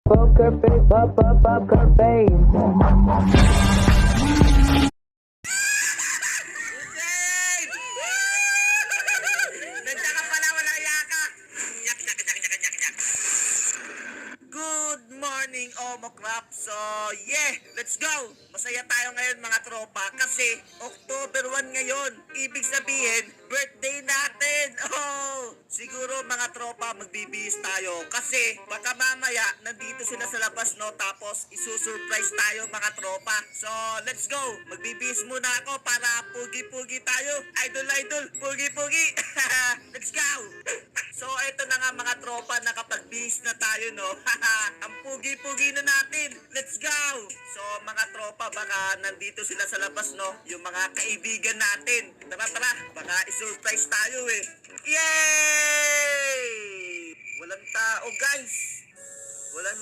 Poker face, poker face. Hussein! Nandiyan ka pala, wala yaka. Nyak, nyak, nyak, nyak, nyak, nyak. Good morning, Omo Crop. So, let's go. Masaya tayo ngayon mga tropa kasi October 1 ngayon. Ibig sabihin, birthday natin. Oh, siguro mga tropa magbibihis tayo kasi baka mamaya nandito sila sa labas no tapos isusurprise tayo mga tropa. So, let's go. Magbibihis muna ako para pugi-pugi tayo. Idol, pugi-pugi. Let's go. So, eto na nga mga tropa, nakapagbihis na tayo no. Ang pugi-pugi na natin. Let's go. So, mga tropa, baka nandito sila sa labas no, yung mga kaibigan natin. Tara, baka isurprise tayo eh. Yay! Walang tao guys. Walang